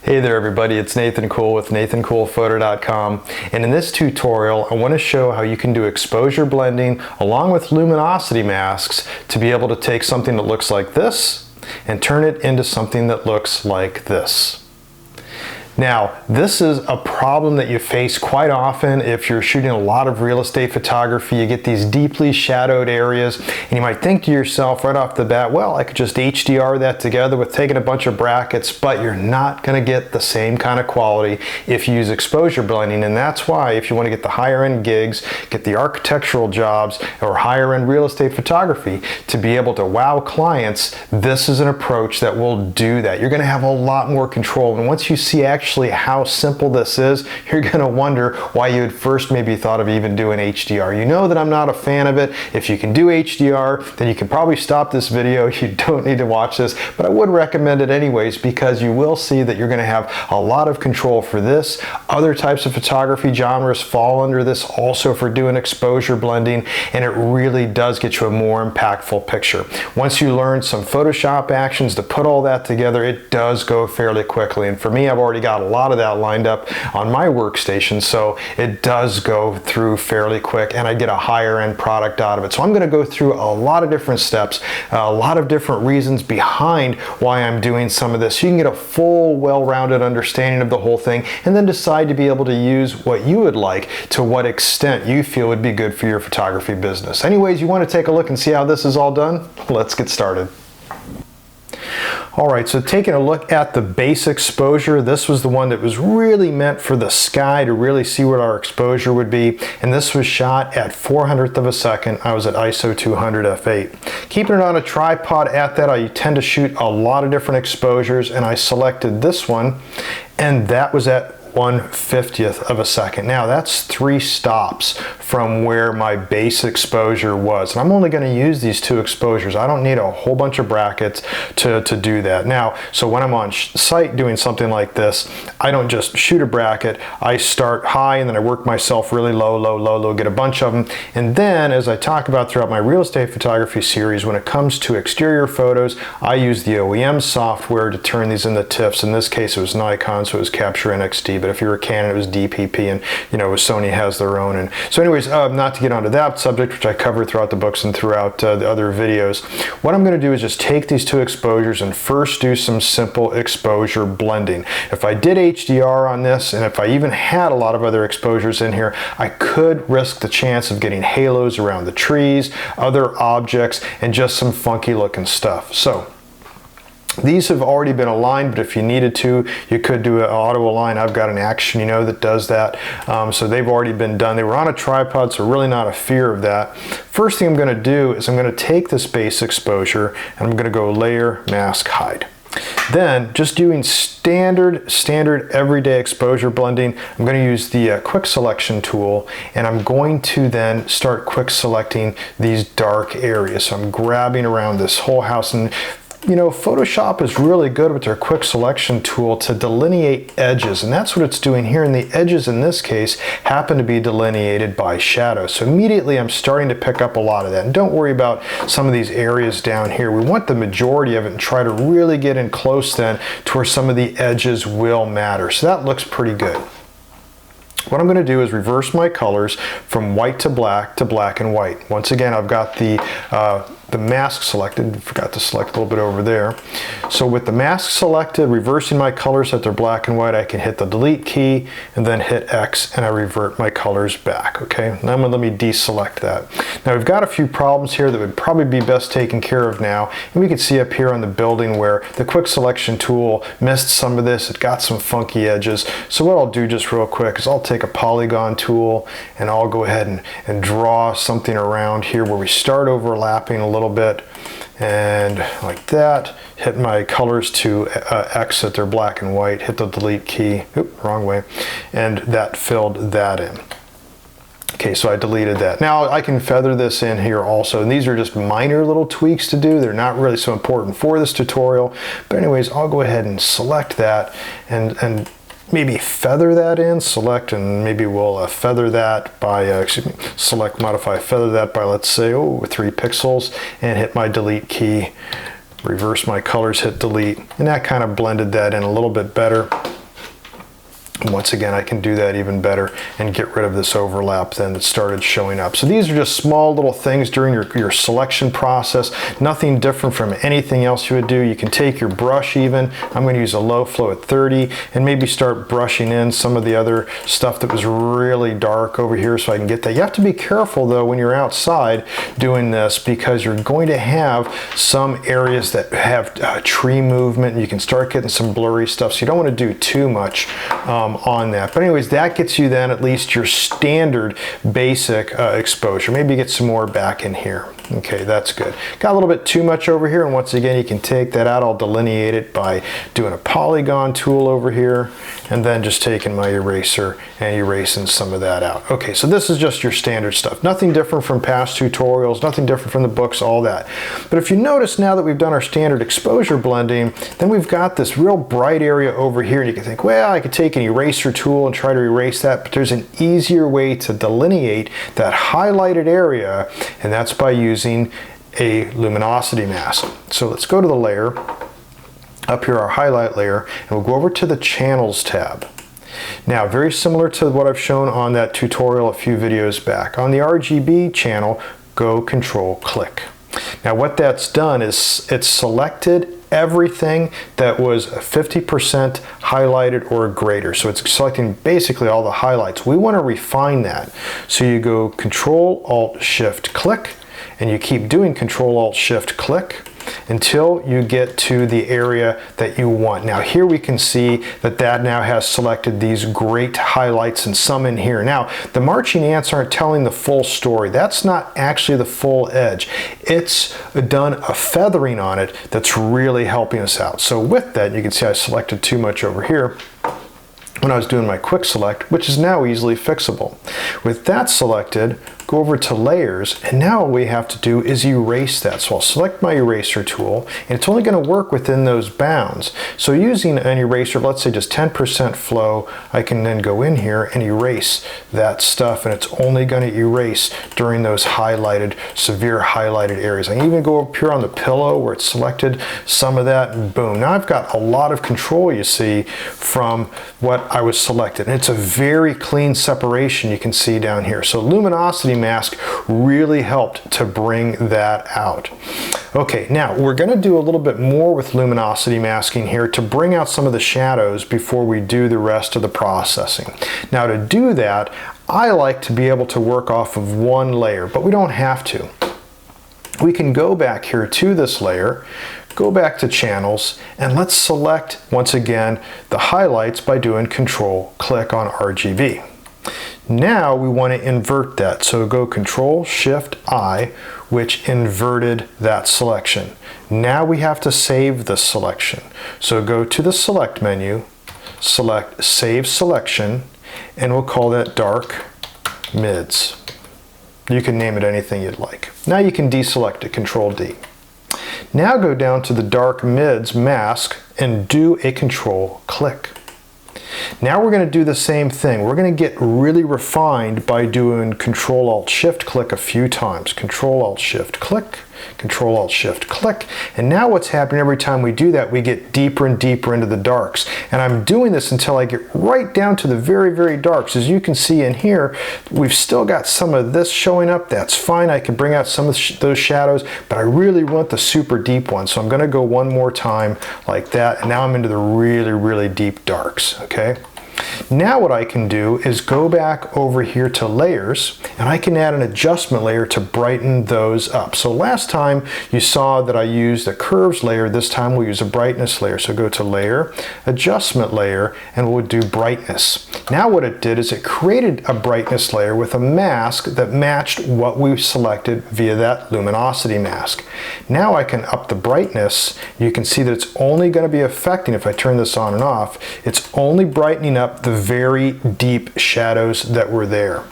Hey there everybody, it's Nathan Cool with nathancoolphoto.com, and in this tutorial I want to show how you can do exposure blending along with luminosity masks to be able to take something that looks like this and turn it into something that looks like this. Now, this is a problem that you face quite often if you're shooting a lot of real estate photography. You get these deeply shadowed areas and you might think to yourself right off the bat, well, I could just HDR that together with taking a bunch of brackets, but you're not going to get the same kind of quality if you use exposure blending. And that's why if you want to get the higher end gigs, get the architectural jobs or higher end real estate photography to be able to wow clients, this is an approach that will do that. You're going to have a lot more control. And once you see actually how simple this is, you're going to wonder why you had first maybe thought of even doing HDR. You know that I'm not a fan of it. If you can do HDR, then you can probably stop this video. You don't need to watch this, but I would recommend it anyways because you will see that you're going to have a lot of control for this. Other types of photography genres fall under this also for doing exposure blending, and it really does get you a more impactful picture. Once you learn some Photoshop actions to put all that together, it does go fairly quickly. And for me, I've already got a lot of that lined up on my workstation, so it does go through fairly quick and I get a higher end product out of it. So I'm going to go through a lot of different steps, a lot of different reasons behind why I'm doing some of this. So you can get a full, well-rounded understanding of the whole thing and then decide to be able to use what you would like to what extent you feel would be good for your photography business. Anyways, you want to take a look and see how this is all done? Let's get started. Alright, so taking a look at the base exposure, this was the one that was really meant for the sky to really see what our exposure would be, and this was shot at 400th of a second. I was at ISO 200 f8. Keeping it on a tripod at that, I tend to shoot a lot of different exposures, and I selected this one, and that was at 1/50th of a second. Now that's 3 stops from where my base exposure was. And I'm only going to use these 2 exposures. I don't need a whole bunch of brackets to do that. Now, so when I'm on site doing something like this, I don't just shoot a bracket. I start high and then I work myself really low, low, low, low, get a bunch of them. And then as I talk about throughout my real estate photography series, when it comes to exterior photos, I use the OEM software to turn these into TIFFs. In this case, it was Nikon, so it was Capture NXT. But if you're a Canon, it was DPP, and Sony has their own. And so anyways, not to get onto that subject, which I covered throughout the books and throughout the other videos, what I'm going to do is just take these 2 exposures and first do some simple exposure blending. If I did HDR on this, and if I even had a lot of other exposures in here, I could risk the chance of getting halos around the trees, other objects, and just some funky looking stuff. So these have already been aligned, but if you needed to, you could do an auto align. I've got an action, that does that. So they've already been done. They were on a tripod, so really not a fear of that. First thing I'm going to do is I'm going to take this base exposure and I'm going to go layer, mask, hide. Then just doing standard everyday exposure blending, I'm going to use the quick selection tool, and I'm going to then start quick selecting these dark areas. So I'm grabbing around this whole house, and Photoshop is really good with their quick selection tool to delineate edges, and that's what it's doing here. And the edges in this case happen to be delineated by shadow. So immediately I'm starting to pick up a lot of that. And don't worry about some of these areas down here. We want the majority of it and try to really get in close then to where some of the edges will matter. So that looks pretty good. What I'm going to do is reverse my colors from white to black and white. Once again, I've got the mask selected. Forgot to select a little bit over there. So with the mask selected, reversing my colors that they're black and white, I can hit the delete key and then hit X, and I revert my colors back. Okay, now I'm going to let me deselect that. Now we've got a few problems here that would probably be best taken care of now, and we can see up here on the building where the quick selection tool missed some of this. It got some funky edges. So what I'll do just real quick is I'll take a polygon tool and I'll go ahead and draw something around here where we start overlapping a little bit, and like that, hit my colors to exit, they're black and white, hit the delete key, wrong way, and that filled that in. Okay, so I deleted that. Now I can feather this in here also, and these are just minor little tweaks to do. They're not really so important for this tutorial, but anyways, I'll go ahead and select that and maybe feather that in, select, and maybe we'll feather that by, select, modify, feather that by, let's say, 3 pixels, and hit my delete key, reverse my colors, hit delete, and that kind of blended that in a little bit better. And once again, I can do that even better and get rid of this overlap then that started showing up. So these are just small little things during your selection process, nothing different from anything else you would do. You can take your brush even, I'm going to use a low flow at 30, and maybe start brushing in some of the other stuff that was really dark over here so I can get that. You have to be careful though when you're outside doing this, because you're going to have some areas that have tree movement and you can start getting some blurry stuff, so you don't want to do too much on that. But anyways, that gets you then at least your standard basic exposure. Maybe get some more back in here. Okay, that's good. Got a little bit too much over here, and once again you can take that out. I'll delineate it by doing a polygon tool over here and then just taking my eraser and erasing some of that out. Okay, so this is just your standard stuff. Nothing different from past tutorials, nothing different from the books, all that. But if you notice now that we've done our standard exposure blending, then we've got this real bright area over here, and you can think, well, I could take an eraser tool and try to erase that, but there's an easier way to delineate that highlighted area, and that's by using a luminosity mask. So let's go to the layer, up here our highlight layer, and we'll go over to the channels tab. Now, very similar to what I've shown on that tutorial a few videos back. On the RGB channel, go Control click. Now what that's done is it's selected everything that was 50% highlighted or greater. So it's selecting basically all the highlights. We want to refine that. So you go Control Alt Shift click, and you keep doing Control Alt Shift click until you get to the area that you want. Now here we can see that that now has selected these great highlights and some in here. Now the marching ants aren't telling the full story. That's not actually the full edge. It's done a feathering on it that's really helping us out. So with that, you can see I selected too much over here when I was doing my quick select, which is now easily fixable. With that selected, go over to layers, and now all we have to do is erase that. So I'll select my eraser tool, and it's only going to work within those bounds. So using an eraser, let's say just 10% flow, I can then go in here and erase that stuff, and it's only going to erase during those highlighted, severe highlighted areas. I can even go up here on the pillow where it's selected some of that, and boom. Now I've got a lot of control, you see, from what I was selected. And it's a very clean separation you can see down here. So Luminosity Mask really helped to bring that out. Okay, now we're going to do a little bit more with luminosity masking here to bring out some of the shadows before we do the rest of the processing. Now to do that, I like to be able to work off of one layer, but we don't have to. We can go back here to this layer, go back to channels, and let's select once again the highlights by doing Control click on RGB. Now we want to invert that, so go Control Shift I, which inverted that selection. Now we have to save the selection. So go to the Select menu, select Save Selection, and we'll call that Dark Mids. You can name it anything you'd like. Now you can deselect it, Control D. Now go down to the Dark Mids mask and do a Control click. Now we're going to do the same thing. We're going to get really refined by doing Control Alt Shift click a few times. Control Alt Shift click, Control Alt Shift click, and now what's happening every time we do that, we get deeper and deeper into the darks. And I'm doing this until I get right down to the very, very darks. As you can see in here, we've still got some of this showing up. That's fine. I can bring out some of those shadows, but I really want the super deep one. So I'm going to go one more time like that, and now I'm into the really, really deep darks. Okay. Now what I can do is go back over here to layers, and I can add an adjustment layer to brighten those up. So last time you saw that I used a curves layer. This time we'll use a brightness layer. So go to layer, adjustment layer, and we'll do brightness. Now what it did is it created a brightness layer with a mask that matched what we selected via that luminosity mask. Now I can up the brightness. You can see that it's only going to be affecting, if I turn this on and off, it's only brightening up the very deep shadows that were there.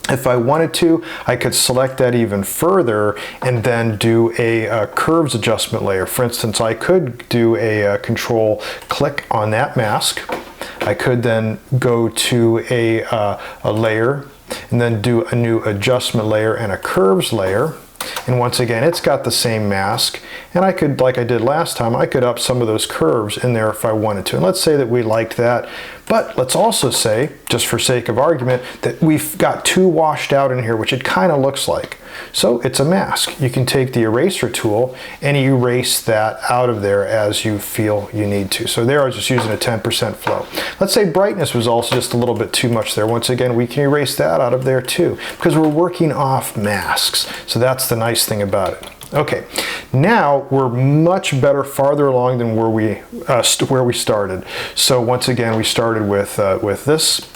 If I wanted to, I could select that even further and then do a curves adjustment layer. For instance, I could do a control click on that mask. I could then go to a layer and then do a new adjustment layer and a curves layer. And once again, it's got the same mask, and I could, like I did last time, I could up some of those curves in there if I wanted to. And let's say that we liked that, But let's also say, just for sake of argument, that we've got two washed out in here, which it kind of looks like. So it's a mask. You can take the eraser tool and erase that out of there as you feel you need to. So there I was just using a 10% flow. Let's say brightness was also just a little bit too much there. Once again, we can erase that out of there too, because we're working off masks. So that's the nice thing about it. Okay, now we're much better, farther along than where we started. So once again, we started with this,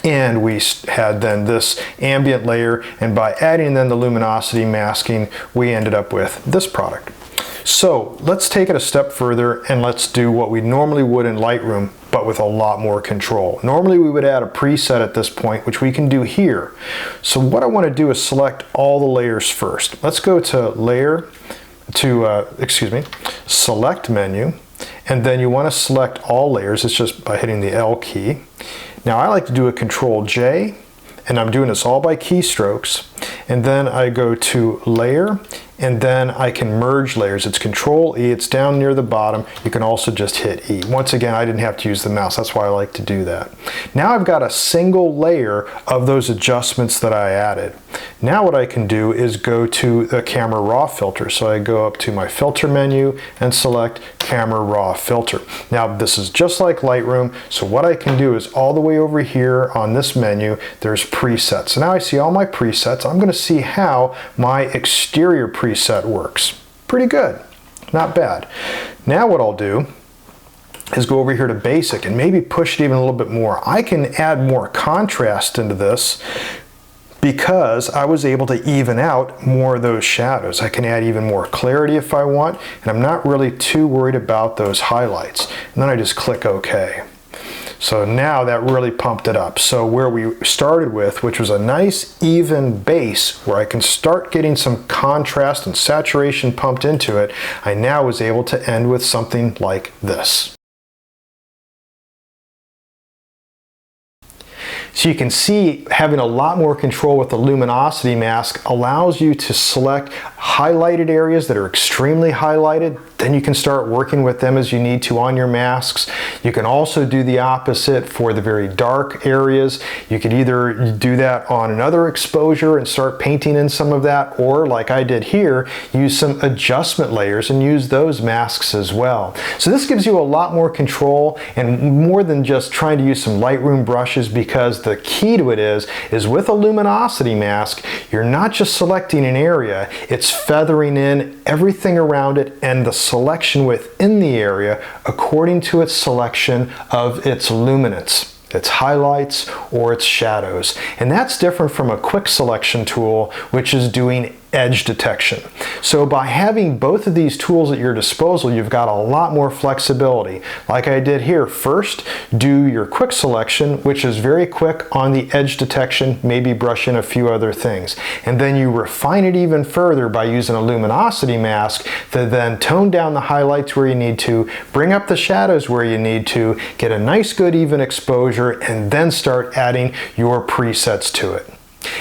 and we had then this ambient layer, and by adding then the luminosity masking, we ended up with this product. So let's take it a step further and let's do what we normally would in Lightroom, but with a lot more control. Normally we would add a preset at this point, which we can do here. So what I want to do is select all the layers first. Let's go to select menu, and then you want to select all layers. It's just by hitting the L key. Now I like to do a Control J, and I'm doing this all by keystrokes, and then I go to layer, and then I can merge layers. It's Control E, it's down near the bottom. You can also just hit E. Once again, I didn't have to use the mouse, that's why I like to do that. Now I've got a single layer of those adjustments that I added. Now what I can do is go to the camera raw filter. So I go up to my filter menu and select camera raw filter. Now this is just like Lightroom, so what I can do is all the way over here on this menu, there's presets. So now I see all my presets. I'm going to see how my exterior preset works. Pretty good, not bad. Now what I'll do is go over here to basic and maybe push it even a little bit more. I can add more contrast into this because I was able to even out more of those shadows. I can add even more clarity if I want, and I'm not really too worried about those highlights. And then I just click OK. So now that really pumped it up. So where we started with, which was a nice even base where I can start getting some contrast and saturation pumped into it, I now was able to end with something like this. So you can see having a lot more control with the luminosity mask allows you to select highlighted areas that are extremely highlighted. Then you can start working with them as you need to on your masks. You can also do the opposite for the very dark areas. You could either do that on another exposure and start painting in some of that, or like I did here, use some adjustment layers and use those masks as well. So this gives you a lot more control and more than just trying to use some Lightroom brushes, because the key to it is with a luminosity mask, you're not just selecting an area, it's feathering in everything around it and the selection within the area according to its selection of its luminance, its highlights or its shadows. And that's different from a quick selection tool, which is doing edge detection. So by having both of these tools at your disposal, you've got a lot more flexibility. Like I did here, first do your quick selection, which is very quick on the edge detection, maybe brush in a few other things. And then you refine it even further by using a luminosity mask to then tone down the highlights where you need to, bring up the shadows where you need to, get a nice good even exposure, and then start adding your presets to it.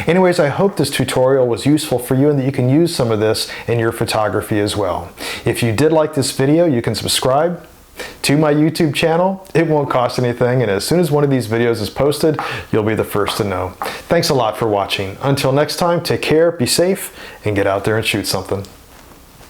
Anyways, I hope this tutorial was useful for you and that you can use some of this in your photography as well. If you did like this video, you can subscribe to my YouTube channel. It won't cost anything, and as soon as one of these videos is posted, you'll be the first to know. Thanks a lot for watching. Until next time, take care, be safe, and get out there and shoot something.